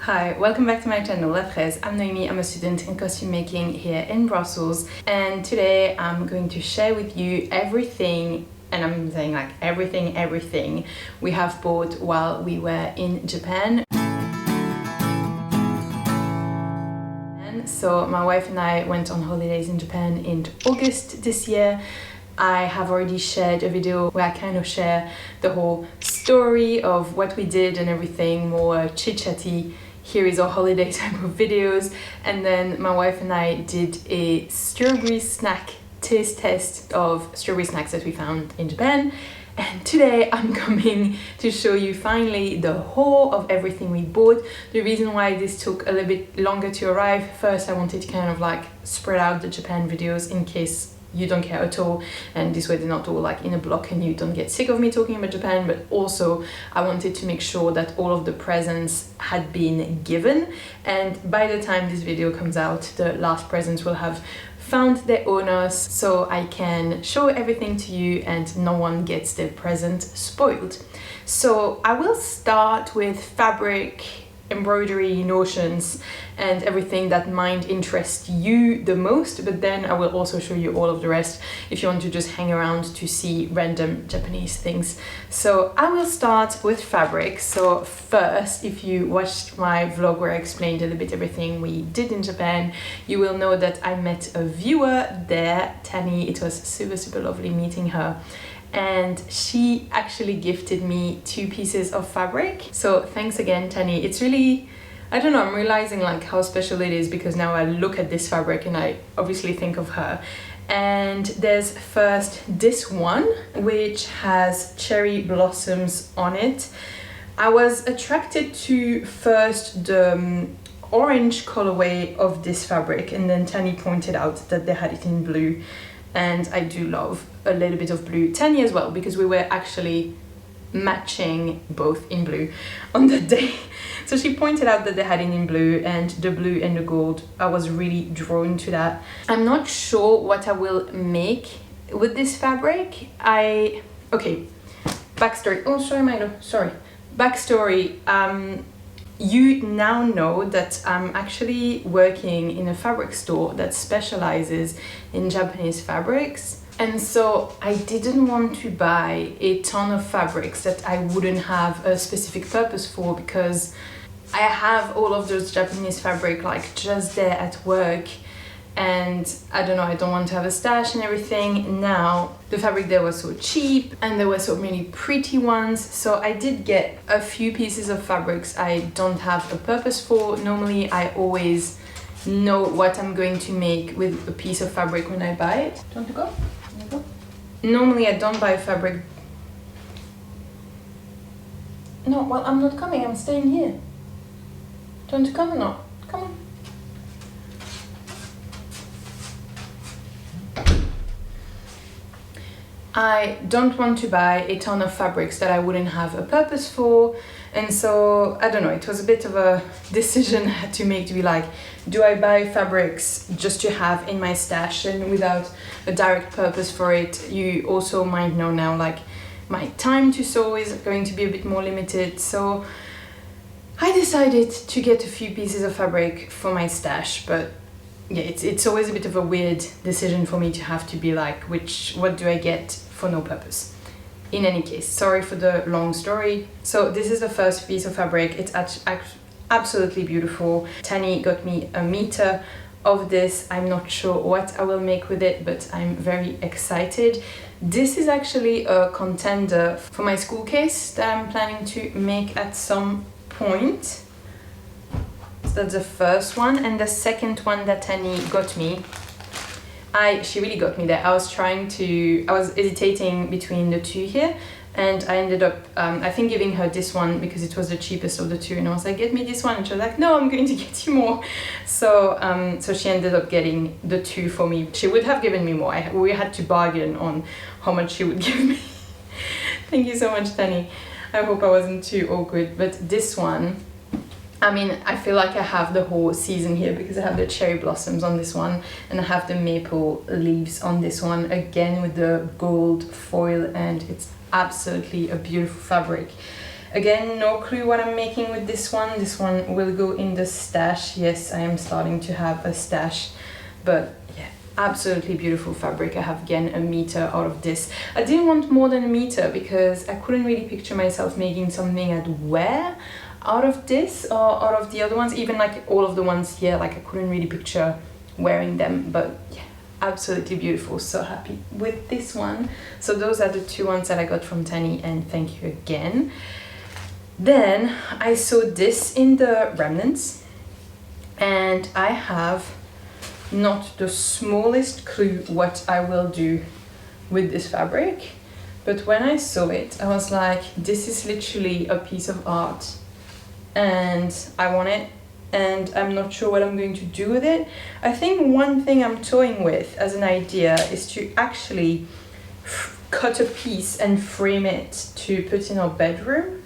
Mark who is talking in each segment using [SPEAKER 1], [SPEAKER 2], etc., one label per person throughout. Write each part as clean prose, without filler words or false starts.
[SPEAKER 1] Hi, welcome back to my channel, La Fraise. I'm Noémie, I'm a student in costume making here in Brussels, and today I'm going to share with you everything, and I'm saying like everything we have bought while we were in Japan. And so my wife and I went on holidays in Japan in August this year. I have already shared a video where I kind of share the whole story of what we did and everything, more chit-chatty. Here is our holiday type of videos. And then my wife and I did a strawberry snack taste test of strawberry snacks that we found in Japan. And today I'm coming to show you finally the haul of everything we bought. The reason why this took a little bit longer to arrive, first I wanted to kind of like spread out the Japan videos in case you don't care at all, and this way they're not all like in a block and you don't get sick of me talking about Japan. But also I wanted to make sure that all of the presents had been given, and by the time this video comes out the last presents will have found their owners, so I can show everything to you and no one gets their present spoiled. So I will start with fabric, embroidery, notions, and everything that might interest you the most, but then I will also show you all of the rest if you want to just hang around to see random Japanese things. So I will start with fabric. So first, if you watched my vlog where I explained a little bit everything we did in Japan, you will know that I met a viewer there, Tani. It was super lovely meeting her. And she actually gifted me 2 pieces of fabric. So thanks again, Tani. It's really, I don't know, I'm realizing like how special it is because now I look at this fabric and I obviously think of her. And there's first this one, which has cherry blossoms on it. I was attracted to first the orange colorway of this fabric, and then Tani pointed out that they had it in blue. And I do love a little bit of blue. Tani as well, because we were actually matching both in blue on that day. So she pointed out that they had it in blue, and the blue and the gold, I was really drawn to that. I'm not sure what I will make with this fabric. Okay, backstory. Oh, sorry, Milo, sorry. Backstory. You now know that I'm actually working in a fabric store that specializes in Japanese fabrics. And so I didn't want to buy a ton of fabrics that I wouldn't have a specific purpose for, because I have all of those Japanese fabric like just there at work. And I don't know, I don't want to have a stash and everything. Now the fabric there was so cheap and there were so many pretty ones, so I did get a few pieces of fabrics I don't have a purpose for. Normally I always know what I'm going to make with a piece of fabric when I buy it. Do you want to go? You go? Normally I don't buy fabric. No, well, I'm not coming, I'm staying here. Do you want to come or not? Come on. I don't want to buy a ton of fabrics that I wouldn't have a purpose for, and so I don't know, it was a bit of a decision I had to make to be like, do I buy fabrics just to have in my stash and without a direct purpose for it? You also might know now like my time to sew is going to be a bit more limited, so I decided to get a few pieces of fabric for my stash. But yeah, it's always a bit of a weird decision for me to have to be like, what do I get for no purpose? In any case, sorry for the long story. So this is the first piece of fabric. It's absolutely beautiful. Tani got me a meter of this. I'm not sure what I will make with it, but I'm very excited. This is actually a contender for my school case that I'm planning to make at some point. That's the first one, and the second one that Tani got me, she really got me there. I was hesitating between the two here, and I ended up I think giving her this one because it was the cheapest of the two, and I was like, get me this one, and she was like, no, I'm going to get you more. So so she ended up getting the 2 for me. She would have given me more. We had to bargain on how much she would give me. Thank you so much, Tani. I hope I wasn't too awkward, but this one, I mean, I feel like I have the whole season here because I have the cherry blossoms on this one and I have the maple leaves on this one, again with the gold foil, and it's absolutely a beautiful fabric. Again, no clue what I'm making with this one. This one will go in the stash. Yes, I am starting to have a stash, but yeah, absolutely beautiful fabric. I have again 1 meter out of this. I didn't want more than 1 meter because I couldn't really picture myself making something I'd wear out of this or out of the other ones. Even like all of the ones here, like I couldn't really picture wearing them, but yeah, absolutely beautiful. So happy with this one. So those are the 2 ones that I got from Tani, and thank you again. Then I saw this in the remnants, and I have not the smallest clue what I will do with this fabric, but when I saw it I was like, this is literally a piece of art and I want it, and I'm not sure what I'm going to do with it. I think one thing I'm toying with as an idea is to actually cut a piece and frame it to put in our bedroom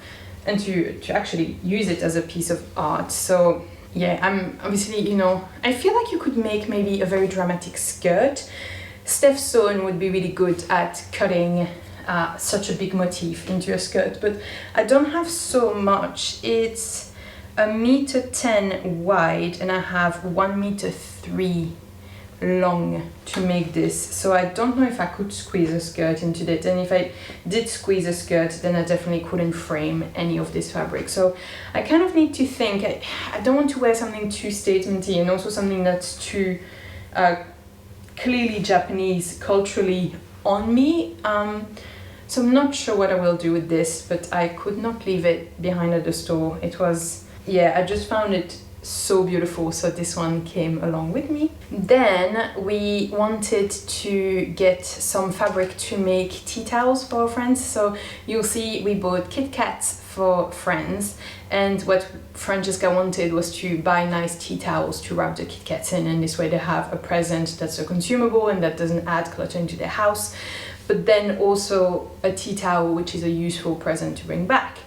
[SPEAKER 1] and to actually use it as a piece of art. So yeah, I'm obviously, you know, I feel like you could make maybe a very dramatic skirt. Steph Sohn would be really good at cutting such a big motif into a skirt, but I don't have so much. It's 1.10 meters wide and I have 1.3 meters long to make this, so I don't know if I could squeeze a skirt into it, and if I did squeeze a skirt then I definitely couldn't frame any of this fabric. So I kind of need to think. I don't want to wear something too statementy and also something that's too clearly Japanese culturally on me. So I'm not sure what I will do with this, but I could not leave it behind at the store. It was, yeah, I just found it so beautiful, so this one came along with me. Then we wanted to get some fabric to make tea towels for our friends. So you'll see we bought Kit Kats for friends, and what Francesca wanted was to buy nice tea towels to wrap the Kit Kats in, and this way they have a present that's a consumable and that doesn't add clutter into their house, but then also a tea towel which is a useful present to bring back.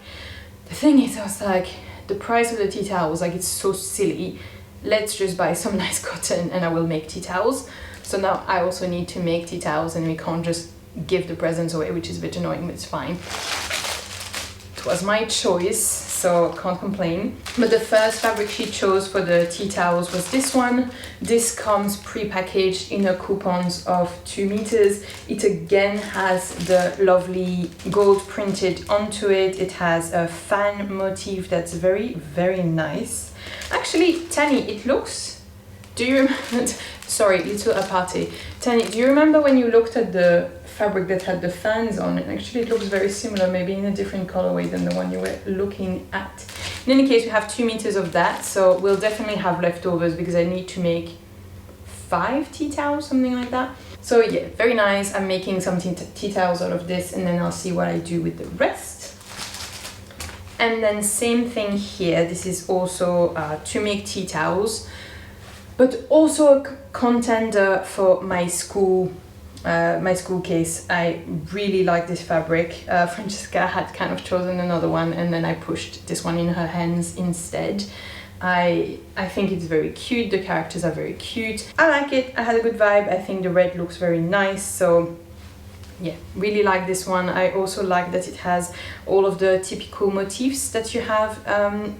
[SPEAKER 1] The thing is, I was like, the price of the tea towel was like, it's so silly, let's just buy some nice cotton and I will make tea towels. So now I also need to make tea towels and we can't just give the presents away, which is a bit annoying, but it's fine. It was my choice, so can't complain. But the first fabric she chose for the tea towels was this one. This comes pre-packaged in a coupons of 2 meters. It again has the lovely gold printed onto it. It has a fan motif that's very, very nice. Actually, Tani, it looks, do you remember, sorry, little aparté. Tani, do you remember when you looked at the fabric that had the fans on it? Actually, it looks very similar, maybe in a different colorway than the one you were looking at. In any case, we have 2 meters of that, so we'll definitely have leftovers because I need to make 5 tea towels, something like that. So yeah, very nice. I'm making some tea towels out of this, and then I'll see what I do with the rest. And then same thing here. This is also to make tea towels, but also a contender for my school case. I really like this fabric. Francesca had kind of chosen another one and then I pushed this one in her hands instead. I think it's very cute. The characters are very cute. I like it. I had a good vibe. I think the red looks very nice. So yeah, really like this one. I also like that it has all of the typical motifs that you have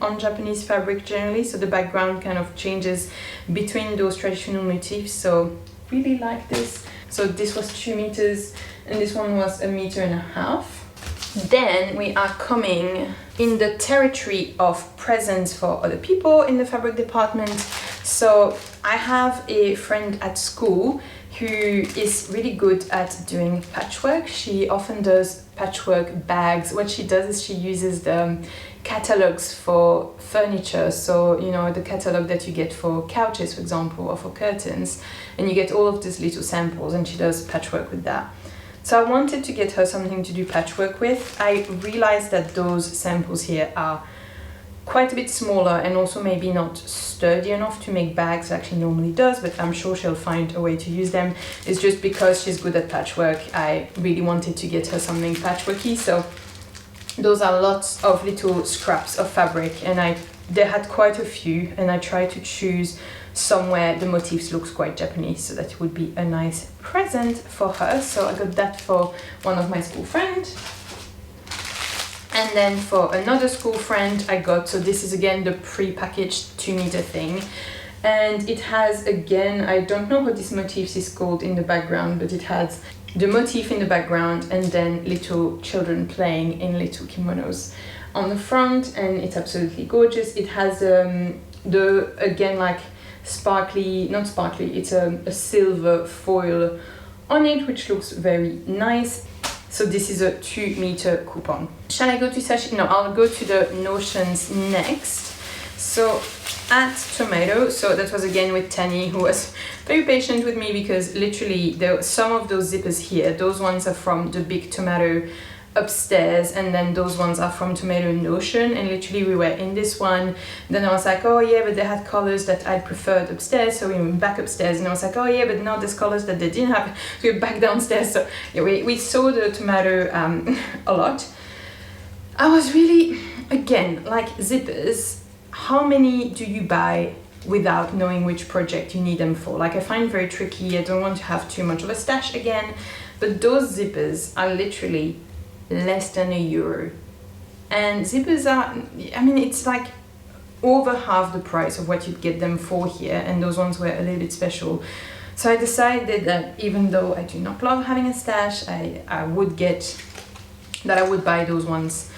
[SPEAKER 1] on Japanese fabric generally. So the background kind of changes between those traditional motifs. So really like this. So this was 2 meters and this one was 1.5 meters. Then we are coming in the territory of presents for other people in the fabric department. So I have a friend at school who is really good at doing patchwork. She often does patchwork bags. What she does is she uses the catalogs for furniture. So, you know, the catalog that you get for couches, for example, or for curtains, and you get all of these little samples, and she does patchwork with that. So I wanted to get her something to do patchwork with. I realized that those samples here are quite a bit smaller and also maybe not sturdy enough to make bags. Actually normally does, but I'm sure she'll find a way to use them. It's just because she's good at patchwork, I really wanted to get her something patchworky. So those are lots of little scraps of fabric, and they had quite a few, and I tried to choose somewhere the motifs looks quite Japanese, so that would be a nice present for her. So I got that for one of my school friends. And And then for another school friend I got, so this is again the pre-packaged 2-meter thing. And it has, again, I don't know what this motif is called in the background, but it has the motif in the background and then little children playing in little kimonos on the front, and it's absolutely gorgeous. It has the, again, like sparkly, not sparkly, it's a silver foil on it, which looks very nice. So this is a 2-meter coupon. Shall I go to Sashiko? No, I'll go to the notions next. So at Tomato, so that was again with Tani, who was very patient with me, because literally some of those zippers here, those ones are from the big Tomato upstairs, and then those ones are from Tomato Notion, and literally we were in this one. Then I was like, oh yeah, but they had colors that I preferred upstairs, so we went back upstairs, and I was like, oh yeah, but now there's colors that they didn't have, so we're back downstairs. So yeah, we saw the Tomato a lot. I was really, again, like zippers, how many do you buy without knowing which project you need them for? Like, I find it very tricky. I don't want to have too much of a stash again, but those zippers are literally less than €1. And zippers are, I mean, it's like over half the price of what you'd get them for here, and those ones were a little bit special. So I decided that even though I do not love having a stash, I would buy those ones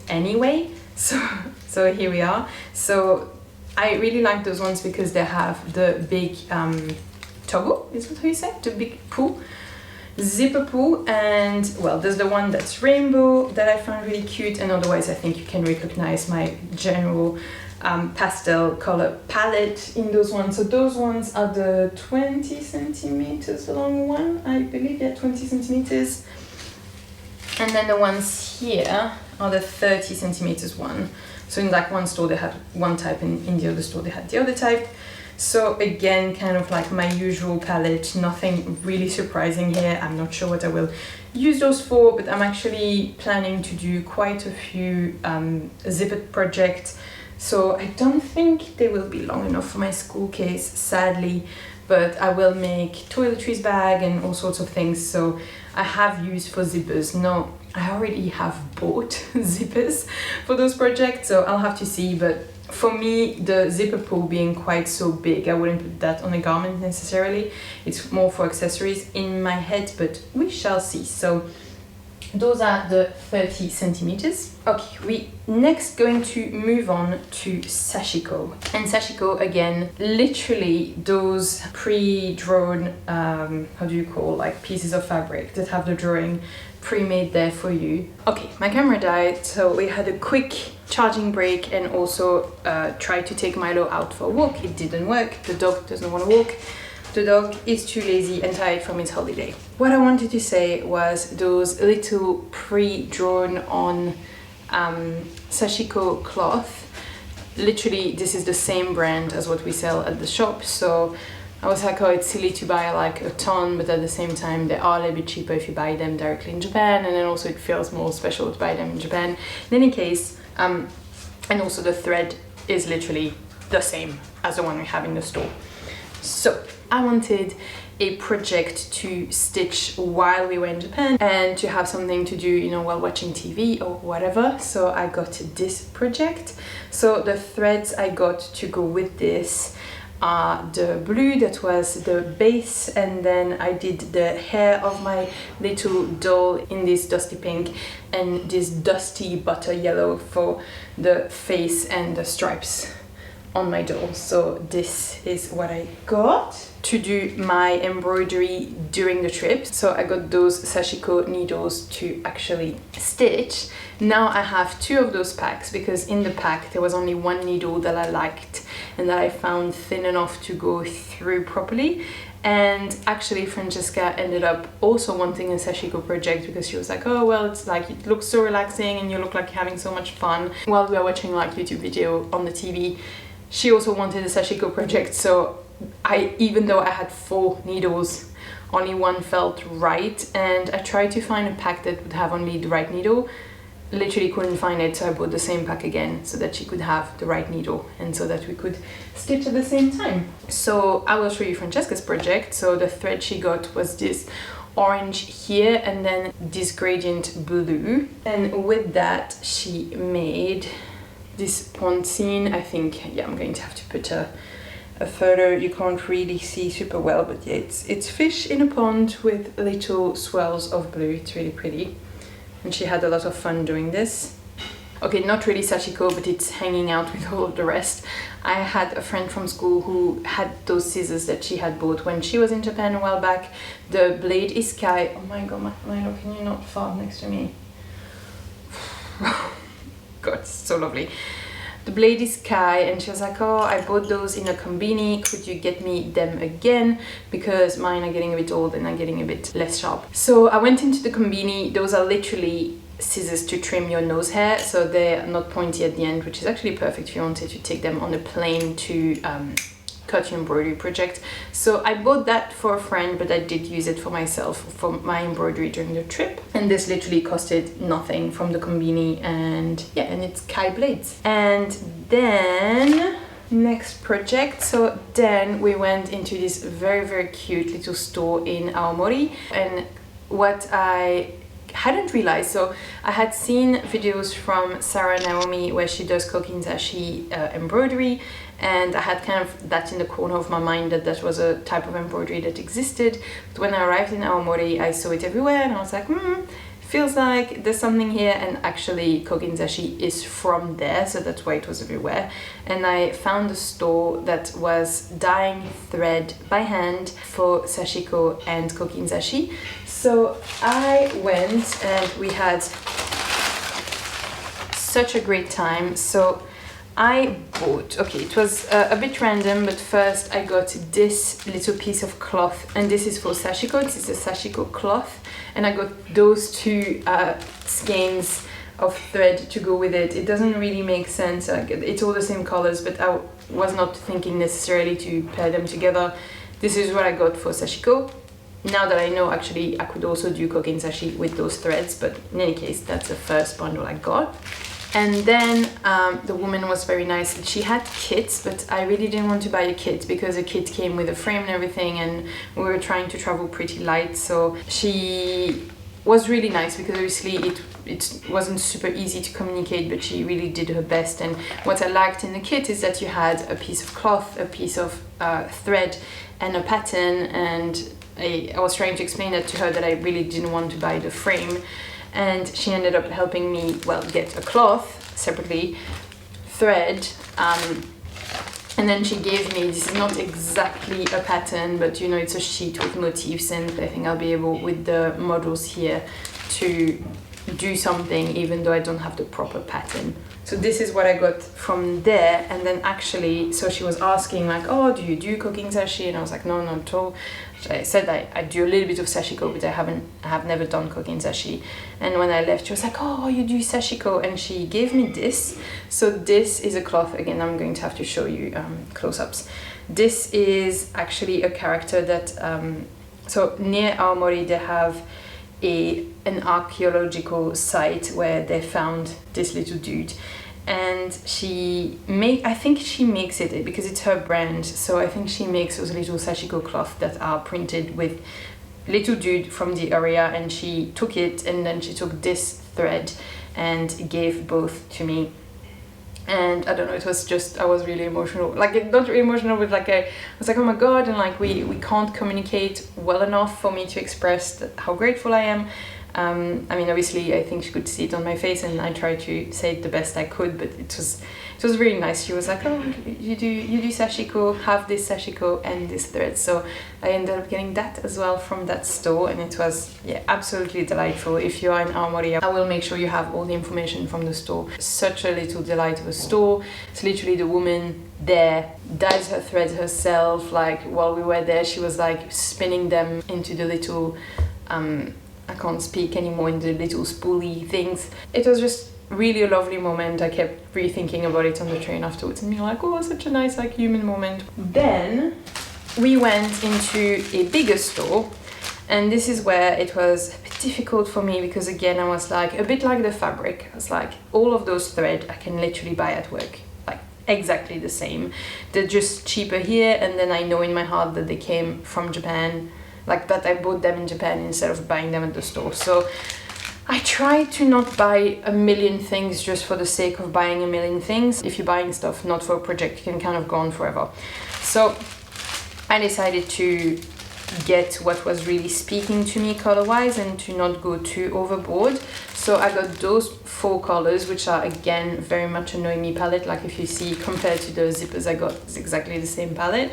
[SPEAKER 1] anyway. So here we are. So I really like those ones because they have the big toggle, is what you say? The big pull, zipper pull, and well, there's the one that's rainbow that I found really cute, and otherwise I think you can recognize my general pastel color palette in those ones. So those ones are the 20 centimeters long one, I believe, yeah, 20 centimeters. And then the ones here are the 30 centimeters one. So in like one store they had one type, and in the other store they had the other type. So again, kind of like my usual palette, nothing really surprising here. I'm not sure what I will use those for, but I'm actually planning to do quite a few zippered projects. So I don't think they will be long enough for my school case, sadly, but I will make toiletries bag and all sorts of things. So I have used for zippers. No, I already have bought zippers for those projects, so I'll have to see. But for me, the zipper pull being quite so big, I wouldn't put that on a garment necessarily. It's more for accessories in my head, but we shall see. So those are the 30 centimeters. Okay, we next going to move on to Sashiko. And Sashiko, again, literally those pre-drawn, how do you call, like pieces of fabric that have the drawing pre-made there for you. Okay, my camera died, so we had a quick charging break, and also tried to take Milo out for a walk. It didn't work. The dog doesn't want to walk. The dog is too lazy and tired from his holiday. What I wanted to say was those little pre-drawn on Sashiko cloth. Literally, this is the same brand as what we sell at the shop. So I was like, oh, it's silly to buy like a ton, but at the same time, they are a little bit cheaper if you buy them directly in Japan. And then also it feels more special to buy them in Japan. In any case, and also the thread is literally the same as the one we have in the store. So I wanted a project to stitch while we were in Japan and to have something to do, you know, while watching TV or whatever. So I got this project. So the threads I got to go with this are the blue, that was the base, and then I did the hair of my little doll in this dusty pink and this dusty butter yellow for the face and the stripes on my doll. So this is what I got to do my embroidery during the trip. So I got those Sashiko needles to actually stitch. Now I have 2 of those packs, because in the pack there was only one needle that I liked and that I found thin enough to go through properly. And actually Francesca ended up also wanting a Sashiko project, because she was like, oh well, it's like, it looks so relaxing and you look like you're having so much fun while we are watching like YouTube video on the TV. She also wanted a Sashiko project, so even though I had 4 needles, only one felt right, and I tried to find a pack that would have only the right needle. Literally couldn't find it, so I bought the same pack again so that she could have the right needle and so that we could stitch at the same time. So I will show you Francesca's project. So the thread she got was this orange here and then this gradient blue. And with that she made this pond scene. I think, yeah, I'm going to have to put a photo. You can't really see super well, but yeah, it's fish in a pond with little swirls of blue. It's really pretty. And she had a lot of fun doing this. Okay, not really Sashiko, but it's hanging out with all of the rest. I had a friend from school who had those scissors that she had bought when she was in Japan a while back. The blade is Sky. Oh my god, Milo, can you not fart next to me? God, it's so lovely. The blade is Sky, and she was like, oh, I bought those in a combini, could you get me them again, because mine are getting a bit old and are getting a bit less sharp. So I went into the combini. Those are literally scissors to trim your nose hair, so they're not pointy at the end, which is actually perfect if you wanted to take them on a plane to cut your embroidery project. So I bought that for a friend, but I did use it for myself for my embroidery during the trip. And this literally costed nothing from the combini, and yeah, and it's Kai blades. And then next project, so then we went into this very cute little store in Aomori. And what I hadn't realized, so I had seen videos from Sarah Naomi where she does Kogin-zashi embroidery, and I had kind of that in the corner of my mind that that was a type of embroidery that existed. But when I arrived in Aomori, I saw it everywhere and I was like, feels like there's something here. And actually Kogin-zashi is from there, so that's why it was everywhere. And I found a store that was dyeing thread by hand for Sashiko and Kogin-zashi. So I went and we had such a great time. So I bought, okay, it was a bit random, but first I got this little piece of cloth, and this is for Sashiko. This is a Sashiko cloth, and I got those two skeins of thread to go with it. It doesn't really make sense, it's all the same colors, but I was not thinking necessarily to pair them together. This is what I got for Sashiko. Now that I know, actually I could also do Kogin-zashi with those threads, but in any case, that's the first bundle I got. And then the woman was very nice. She had kits, but I really didn't want to buy a kit because a kit came with a frame and everything, and we were trying to travel pretty light. So she was really nice because obviously it wasn't super easy to communicate, but she really did her best. And what I liked in the kit is that you had a piece of cloth, a piece of thread, and a pattern. And I was trying to explain that to her, that I really didn't want to buy the frame. And she ended up helping me, well, get a cloth separately, thread, and then she gave me, this is not exactly a pattern, but you know, it's a sheet with motifs, and I think I'll be able with the models here to do something even though I don't have the proper pattern. So this is what I got from there. And then actually, so she was asking like, oh, do you do Kogin-zashi? And I was like, no, not at all. I said I do a little bit of Sashiko, but I have never done Kogin-zashi. And when I left, she was like, oh, you do Sashiko, and she gave me this. So this is a cloth. Again, I'm going to have to show you close-ups. This is actually a character that so near Aomori they have an archaeological site where they found this little dude, and I think she makes it because it's her brand, so I think she makes those little Sashiko cloth that are printed with little dude from the area, and she took it and then she took this thread and gave both to me. And I don't know, it was just, I was really emotional, like not really emotional, but like I was like, oh my god, and like we can't communicate well enough for me to express how grateful I am. I mean, obviously I think she could see it on my face, and I tried to say it the best I could, but it was really nice. She was like, oh, you do Sashiko, have this Sashiko and this thread. So I ended up getting that as well from that store, and it was, yeah, absolutely delightful. If you are in Aomori, I will make sure you have all the information from the store. Such a little delight of a store. It's literally the woman there dyes her threads herself. Like while we were there, she was like spinning them into the little I can't speak anymore, in the little spoolie things. It was just really a lovely moment. I kept rethinking about it on the train afterwards and being like, oh, such a nice like human moment. Then we went into a bigger store, and this is where it was a bit difficult for me because again I was like, a bit like the fabric, I was like, all of those thread I can literally buy at work, like exactly the same. They're just cheaper here, and then I know in my heart that they came from Japan. like that I bought them in Japan instead of buying them at the store. So I try to not buy a million things just for the sake of buying a million things. If you're buying stuff not for a project, you can kind of go on forever. So I decided to get what was really speaking to me color-wise and to not go too overboard. So I got those 4 colors, which are again very much a Noémie palette. Like if you see, compared to the zippers I got, it's exactly the same palette.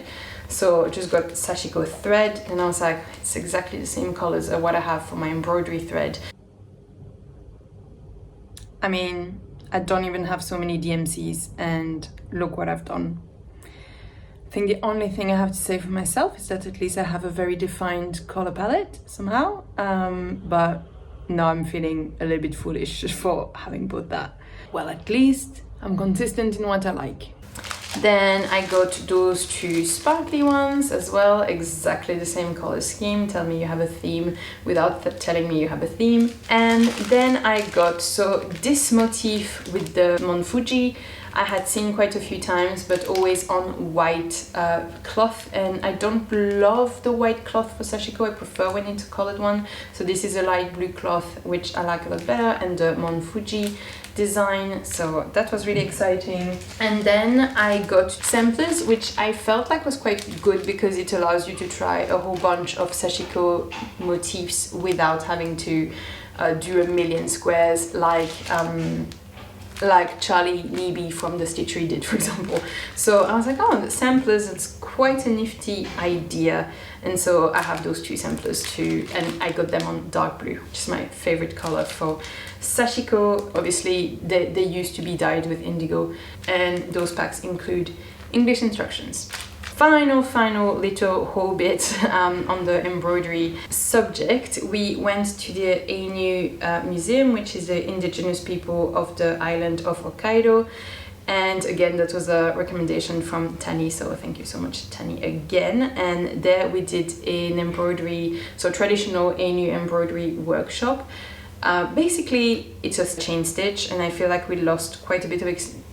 [SPEAKER 1] So I just got Sashiko thread, and I was like, it's exactly the same colors as what I have for my embroidery thread. I mean, I don't even have so many DMCs, and look what I've done. I think the only thing I have to say for myself is that at least I have a very defined color palette somehow, but now I'm feeling a little bit foolish for having bought that. Well, at least I'm consistent in what I like. Then I got those 2 sparkly ones as well, exactly the same color scheme. Tell me you have a theme without telling me you have a theme. And then I got, so this motif with the Mount Fuji, I had seen quite a few times, but always on white cloth, and I don't love the white cloth for Sashiko. I prefer when it's a colored one. So this is a light blue cloth, which I like a lot better, and the Mount Fuji design, so that was really exciting. And then I got samplers, which I felt like was quite good because it allows you to try a whole bunch of Sashiko motifs without having to do a million squares like Charlie Leby from the Stitchery did, for example. So I was like, oh, the samplers, it's quite a nifty idea. And so I have those 2 samplers too, and I got them on dark blue, which is my favorite color for Sashiko. Obviously, they used to be dyed with indigo, and those packs include English instructions. Final little haul bit on the embroidery subject. We went to the Ainu Museum, which is the indigenous people of the island of Hokkaido. And again, that was a recommendation from Tani, so thank you so much, Tani, again. And there we did an embroidery, so traditional Ainu embroidery workshop. Basically, it's a chain stitch, and I feel like we lost quite a bit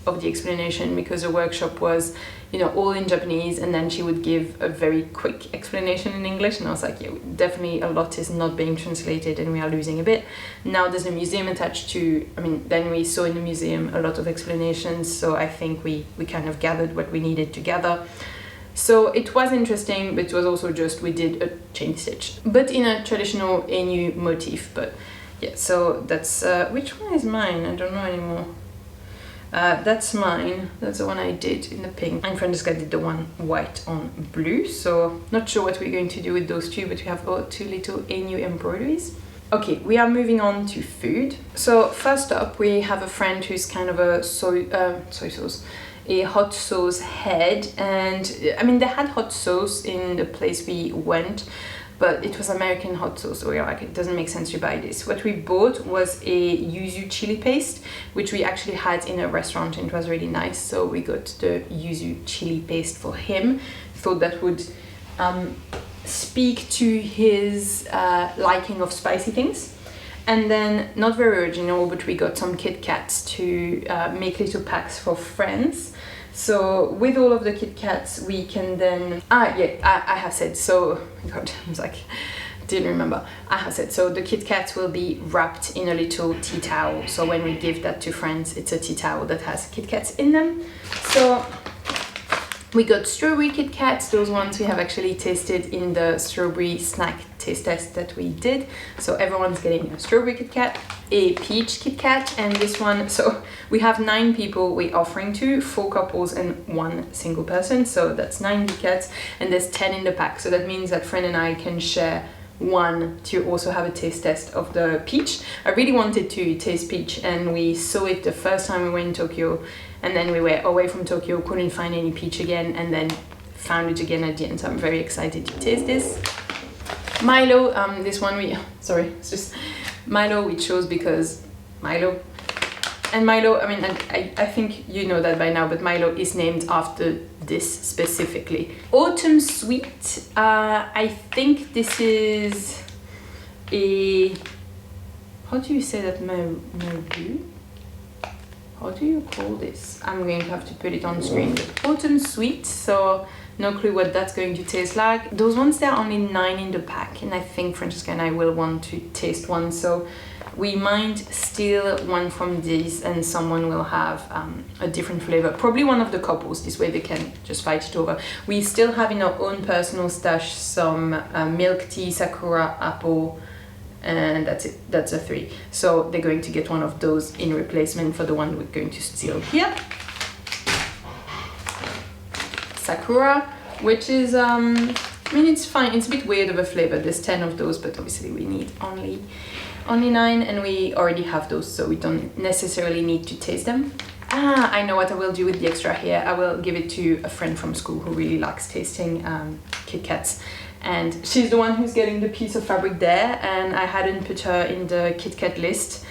[SPEAKER 1] of the explanation because the workshop was, you know, all in Japanese, and then she would give a very quick explanation in English, and I was like, yeah, definitely a lot is not being translated and we are losing a bit. Now there's a museum attached to, I mean, then we saw in the museum a lot of explanations, so I think we kind of gathered what we needed to gather. So it was interesting, but it was also just, we did a chain stitch, but in a traditional Ainu motif. But yeah, so that's, which one is mine? I don't know anymore. That's mine, that's the one I did in the pink, and Francesca did the one white on blue, so not sure what we're going to do with those 2, but we have 2 little Ainu embroideries. Okay, we are moving on to food. So first up, we have a friend who's kind of a a hot sauce head, and I mean, they had hot sauce in the place we went, but it was American hot sauce, so we were like, it doesn't make sense to buy this. What we bought was a yuzu chili paste, which we actually had in a restaurant, and it was really nice, so we got the yuzu chili paste for him. Thought that would speak to his liking of spicy things. And then, not very original, but we got some Kit Kats to make little packs for friends. So with all of the Kit Kats, we can then, I have said, so, God, I was like, didn't remember. I have said, so the Kit Kats will be wrapped in a little tea towel. So when we give that to friends, it's a tea towel that has Kit Kats in them. So we got strawberry Kit Kats. Those ones we have actually tasted in the strawberry snack taste test that we did. So everyone's getting a strawberry Kit Kat, a peach Kit Kat, and this one. So we have 9 people we're offering to, 4 couples and 1 single person. So that's 9 Kit Kats, and there's 10 in the pack. So that means that friend and I can share one to also have a taste test of the peach. I really wanted to taste peach, and we saw it the first time we were in Tokyo, and then we were away from Tokyo, couldn't find any peach again, and then found it again at the end. So I'm very excited to taste this. Milo, this one it's just Milo we chose because Milo. And Milo, I mean, I think you know that by now, but Milo is named after this specifically. Autumn Sweet, I think this is a, how do you say that, Maru? how do you call this? I'm going to have to put it on screen. Autumn Sweet, so no clue what that's going to taste like. Those ones, they're only 9 in the pack, and I think Francesca and I will want to taste one, so we might steal one from these and someone will have a different flavor. Probably one of the couples, this way they can just fight it over. We still have in our own personal stash some milk tea, sakura, apple, and that's it. That's a 3. So they're going to get one of those in replacement for the one we're going to steal here. Sakura, which is, I mean, it's fine. It's a bit weird of a flavor. There's 10 of those, but obviously we need only 9, and we already have those, so we don't necessarily need to taste them. I know what I will do with the extra here. I will give it to a friend from school who really likes tasting Kit Kats, and she's the one who's getting the piece of fabric there, and I hadn't put her in the Kit Kat list.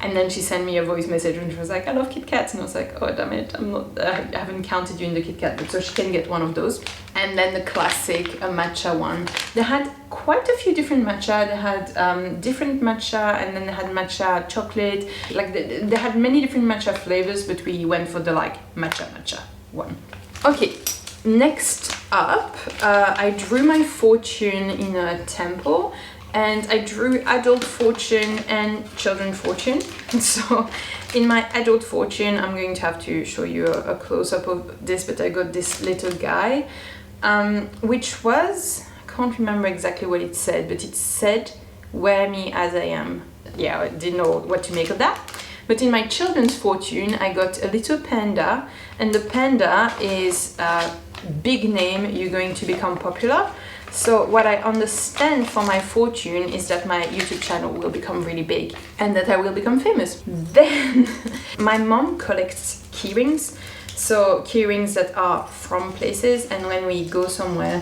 [SPEAKER 1] And then she sent me a voice message and she was like, I love Kit Kats. And I was like, oh damn it, I haven't counted you in the Kit Kat, but so she can get one of those. And then the classic matcha one. They had quite a few different matcha. They had different matcha, and then they had matcha chocolate. Like they had many different matcha flavors, but we went for the like matcha one. Okay, next up, I drew my fortune in a temple. And I drew adult fortune and children fortune. So in my adult fortune, I'm going to have to show you a close-up of this, but I got this little guy, which was, I can't remember exactly what it said, but it said, wear me as I am. Yeah, I didn't know what to make of that. But in my children's fortune, I got a little panda, and the panda is a big name, you're going to become popular. So what I understand for my fortune is that my YouTube channel will become really big and that I will become famous. Then my mom collects keyrings, so keyrings that are from places, and when we go somewhere,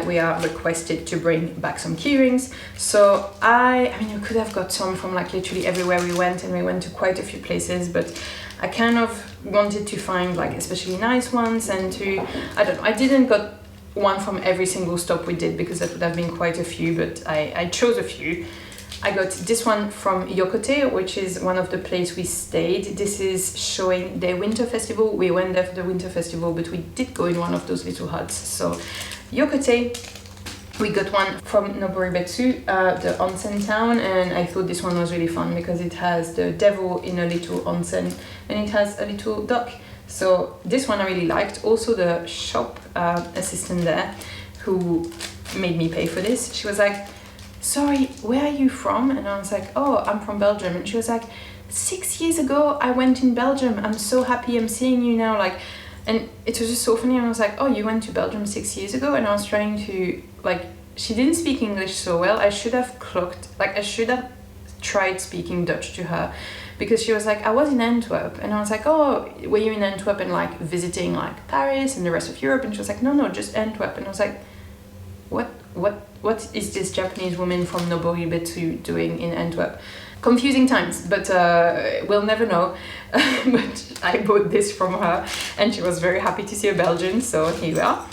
[SPEAKER 1] we are requested to bring back some keyrings. So I mean, we could have got some from like literally everywhere we went, and we went to quite a few places, but I kind of wanted to find like especially nice ones, and to, I don't know, I didn't got one from every single stop we did because that would have been quite a few, but I chose a few. I got this one from Yokote, which is one of the places we stayed. This is showing their winter festival. We went there for the winter festival, but we did go in one of those little huts. So Yokote, we got one from Noboribetsu, the onsen town, and I thought this one was really fun because it has the devil in a little onsen and it has a little duck. So this one I really liked. Also the shop assistant there who made me pay for this, she was like, sorry, where are you from? And I was like, oh, I'm from Belgium. And she was like, 6 years ago I went in Belgium. I'm so happy I'm seeing you now. Like, and it was just so funny. And I was like, oh, you went to Belgium 6 years ago? And I was trying to, like, she didn't speak English so well. I should have tried speaking Dutch to her, because she was like, I was in Antwerp. And I was like, oh, were you in Antwerp and like visiting like Paris and the rest of Europe? And she was like, no, just Antwerp. And I was like, what is this Japanese woman from Noboribetsu doing in Antwerp? Confusing times, but we'll never know. But I bought this from her and she was very happy to see a Belgian, so here we are.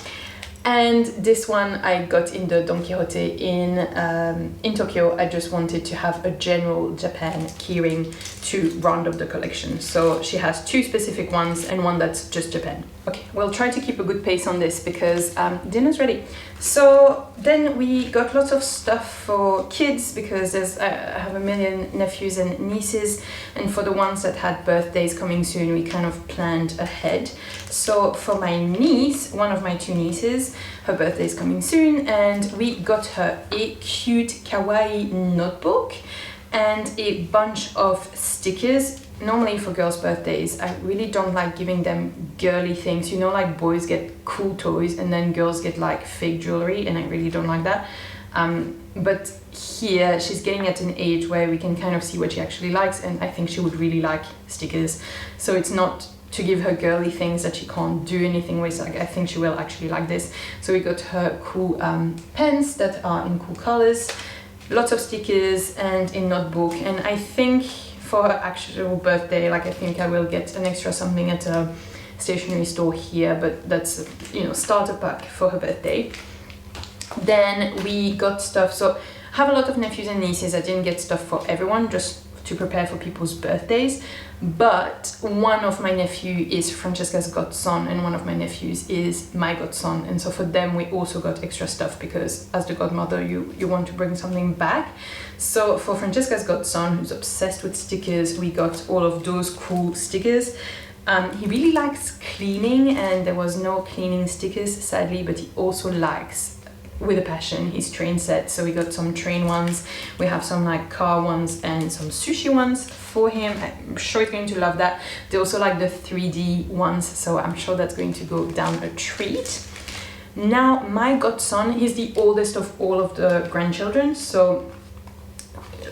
[SPEAKER 1] And this one I got in the Don Quixote in Tokyo. I just wanted to have a general Japan keyring to round up the collection. So she has 2 specific ones and one that's just Japan. Okay, we'll try to keep a good pace on this because dinner's ready. So then we got lots of stuff for kids because I have a million nephews and nieces, and for the ones that had birthdays coming soon, we kind of planned ahead. So for my niece, one of my 2 nieces, her birthday is coming soon, and we got her a cute kawaii notebook and a bunch of stickers. Normally for girls' birthdays, I really don't like giving them girly things. You know, like boys get cool toys and then girls get like fake jewelry, and I really don't like that. But here she's getting at an age where we can kind of see what she actually likes, and I think she would really like stickers. So it's not to give her girly things that she can't do anything with. Like, I think she will actually like this. So we got her cool pens that are in cool colors, lots of stickers, and a notebook. And I think for her actual birthday, like, I think I will get an extra something at a stationery store here, but that's, you know, starter pack for her birthday. Then we got stuff. So I have a lot of nephews and nieces. I didn't get stuff for everyone, just to prepare for people's birthdays, but one of my nephew is Francesca's godson and one of my nephews is my godson, and so for them we also got extra stuff because as the godmother you want to bring something back. So for Francesca's godson, who's obsessed with stickers, we got all of those cool stickers. He really likes cleaning and there was no cleaning stickers sadly, but he also likes, with a passion, his train set. So we got some train ones, we have some like car ones and some sushi ones for him. I'm sure he's going to love that. They also like the 3D ones, so I'm sure that's going to go down a treat. Now my godson, he's the oldest of all of the grandchildren, so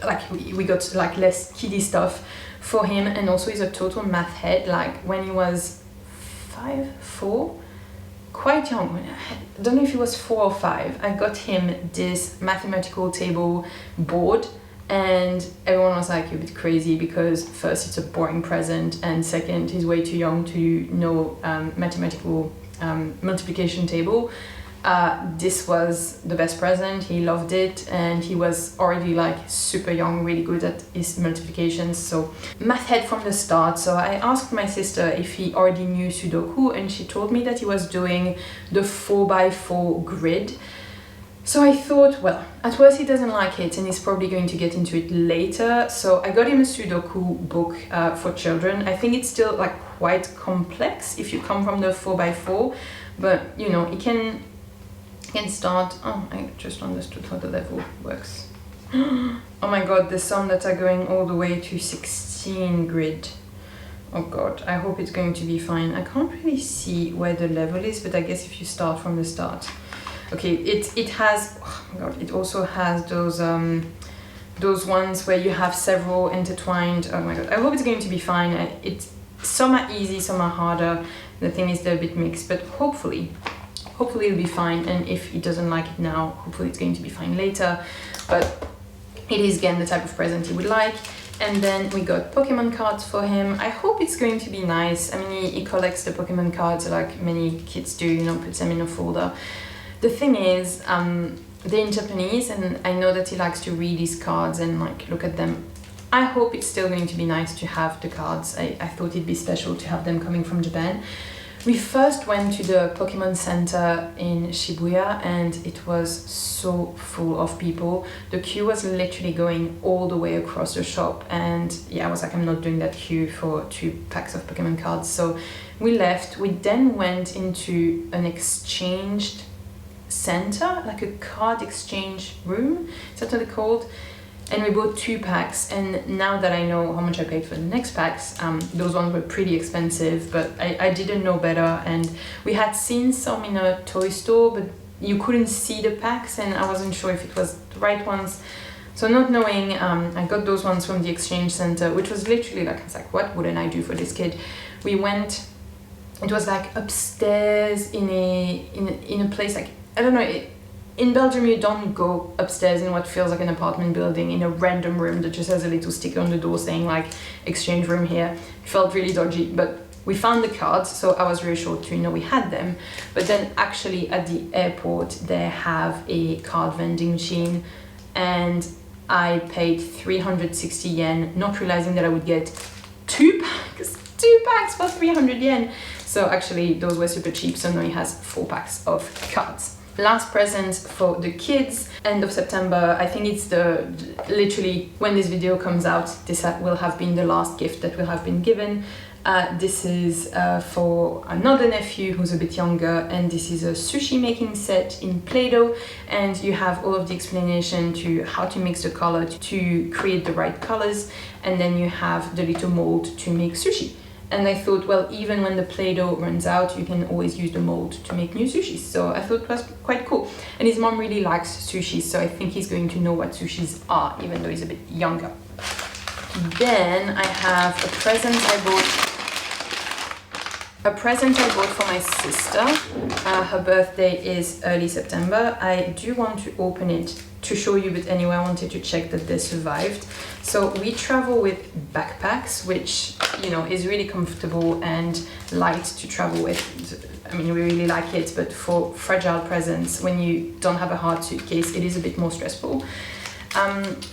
[SPEAKER 1] like we got like less kiddie stuff for him, and also he's a total math head. Like when he was 4, quite young, I don't know if he was 4 or 5, I got him this mathematical table board, and everyone was like, you're a bit crazy because first it's a boring present and second he's way too young to know mathematical multiplication table. This was the best present, he loved it, and he was already like super young, really good at his multiplications, so math head from the start. So I asked my sister if he already knew Sudoku, and she told me that he was doing the 4x4 grid. So I thought, well, at first he doesn't like it and he's probably going to get into it later, so I got him a Sudoku book for children. I think it's still like quite complex if you come from the 4x4, but you know, it can start. Oh, I just understood how the level works. Oh my god, there's some that are going all the way to 16 grid. Oh god, I hope it's going to be fine. I can't really see where the level is, but I guess if you start from the start. Okay, it has, oh my god, it also has those ones where you have several intertwined. Oh my god, I hope it's going to be fine. Some are easy, some are harder. The thing is they're a bit mixed, but hopefully it'll be fine, and if he doesn't like it now, hopefully it's going to be fine later. But it is again the type of present he would like. And then we got Pokemon cards for him. I hope it's going to be nice. I mean, he collects the Pokemon cards like many kids do, you know, puts them in a folder. The thing is, they're in Japanese, and I know that he likes to read his cards and like look at them. I hope it's still going to be nice to have the cards. I thought it'd be special to have them coming from Japan. We first went to the Pokemon Center in Shibuya and it was so full of people. The queue was literally going all the way across the shop, and yeah, I was like, I'm not doing that queue for 2 packs of Pokemon cards. So we left. We then went into an exchange center, like a card exchange room, is that what it's called? And we bought 2 packs, and now that I know how much I paid for the next packs, those ones were pretty expensive, but I didn't know better, and we had seen some in a toy store, but you couldn't see the packs and I wasn't sure if it was the right ones. So not knowing, I got those ones from the exchange center, which was literally like, I was like, what wouldn't I do for this kid? We went, it was like upstairs in a place like, I don't know, in Belgium, you don't go upstairs in what feels like an apartment building in a random room that just has a little sticker on the door saying like exchange room here. It felt really dodgy, but we found the cards, so I was reassured to know we had them. But then actually at the airport, they have a card vending machine, and I paid 360 yen, not realizing that I would get 2 packs for 300 yen. So actually those were super cheap, so now he has 4 packs of cards. Last present for the kids, end of September. I think it's literally when this video comes out, this will have been the last gift that will have been given. This is for another nephew who's a bit younger, and this is a sushi making set in Play-Doh, and you have all of the explanation to how to mix the color to create the right colors, and then you have the little mold to make sushi. And I thought, well, even when the Play-Doh runs out, you can always use the mold to make new sushis. So I thought it was quite cool. And his mom really likes sushi, so I think he's going to know what sushis are, even though he's a bit younger. Then I have a present I bought for my sister. Her birthday is early September. I do want to open it to show you, but anyway, I wanted to check that they survived. So we travel with backpacks, which, you know, is really comfortable and light to travel with. I mean, we really like it, but for fragile presents, when you don't have a hard suitcase, it is a bit more stressful.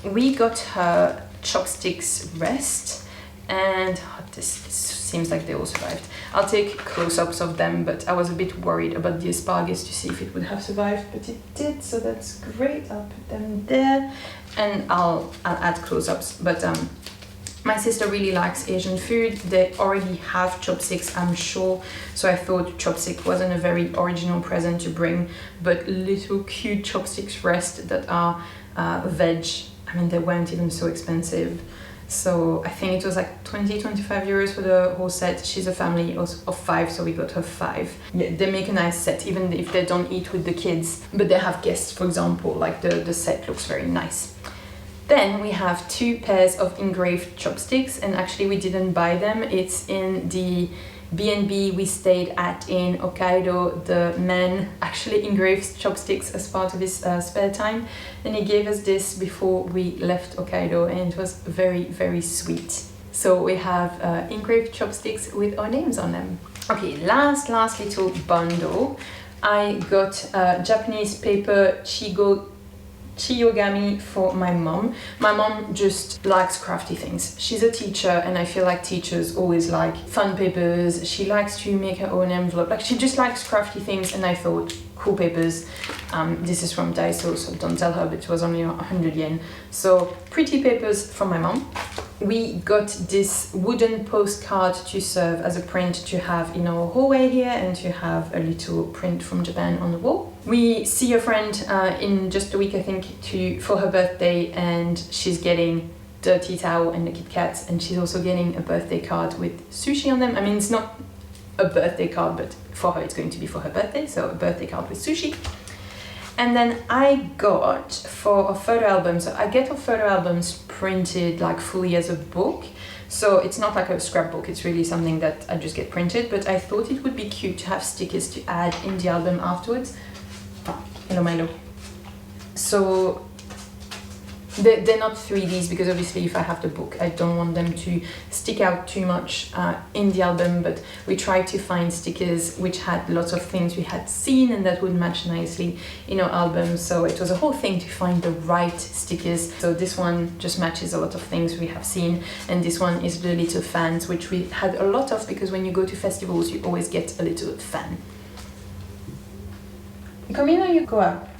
[SPEAKER 1] We got her chopsticks rest, and this seems like they all survived. I'll take close-ups of them, but I was a bit worried about the asparagus to see if it would have survived, but it did, so that's great. I'll put them there, and I'll add close-ups. But my sister really likes Asian food. They already have chopsticks, I'm sure, so I thought chopstick wasn't a very original present to bring, but little cute chopsticks rest that are veg. I mean, they weren't even so expensive. So I think it was like 20-25 euros for the whole set. She's a family of 5, so we got her 5. Yeah, they make a nice set, even if they don't eat with the kids, but they have guests, for example. Like the set looks very nice. Then we have 2 pairs of engraved chopsticks, and actually we didn't buy them. It's in the B&B we stayed at in Hokkaido. The man actually engraved chopsticks as part of his spare time, and he gave us this before we left Hokkaido, and it was very, very sweet. So we have engraved chopsticks with our names on them. Okay, last little bundle. I got Japanese paper chiyogami for my mom. My mom just likes crafty things. She's a teacher, and I feel like teachers always like fun papers. She likes to make her own envelope. Like, she just likes crafty things, and I thought, cool papers. This is from Daiso, so don't tell her, but it was only 100 yen. So pretty papers from my mom. We got this wooden postcard to serve as a print to have in our hallway here, and to have a little print from Japan on the wall. We see a friend in just a week, I think, for her birthday, and she's getting dirty towel and the Kit Kats, and she's also getting a birthday card with sushi on them. I mean, it's not a birthday card, but for her it's going to be for her birthday, so a birthday card with sushi. And then I got for a photo album, so I get our photo albums printed like fully as a book, so it's not like a scrapbook, it's really something that I just get printed, but I thought it would be cute to have stickers to add in the album afterwards. Oh, hello Milo. So they're not 3Ds, because obviously if I have the book I don't want them to stick out too much in the album, but we tried to find stickers which had lots of things we had seen and that would match nicely in our album, so it was a whole thing to find the right stickers. So this one just matches a lot of things we have seen, and this one is the little fans, which we had a lot of, because when you go to festivals you always get a little fan. You come in or you go out?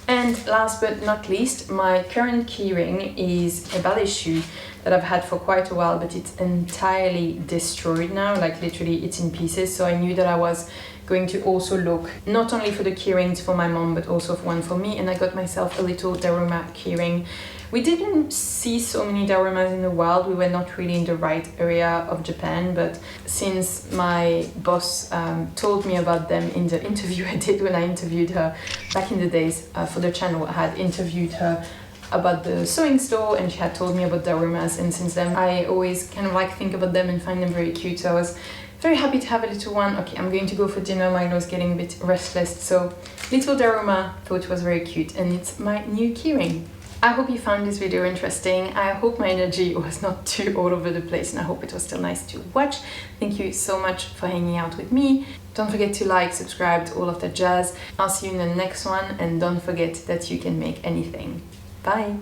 [SPEAKER 1] And last but not least, my current keyring is a ballet shoe that I've had for quite a while, but it's entirely destroyed now, like literally it's in pieces. So I knew that I was going to also look not only for the keyrings for my mom, but also for one for me, and I got myself a little daruma keyring. We didn't see so many darumas in the wild, we were not really in the right area of Japan, but since my boss told me about them in the interview I did when I interviewed her back in the days for the channel, I had interviewed her about the sewing store, and she had told me about darumas, and since then I always kind of like think about them and find them very cute, so I was very happy to have a little one. Okay, I'm going to go for dinner, Milo's getting a bit restless, so little daruma, thought it was very cute, and it's my new keyring. I hope you found this video interesting. I hope my energy was not too all over the place, and I hope it was still nice to watch. Thank you so much for hanging out with me. Don't forget to like, subscribe, all of that jazz. I'll see you in the next one, and don't forget that you can make anything. Bye!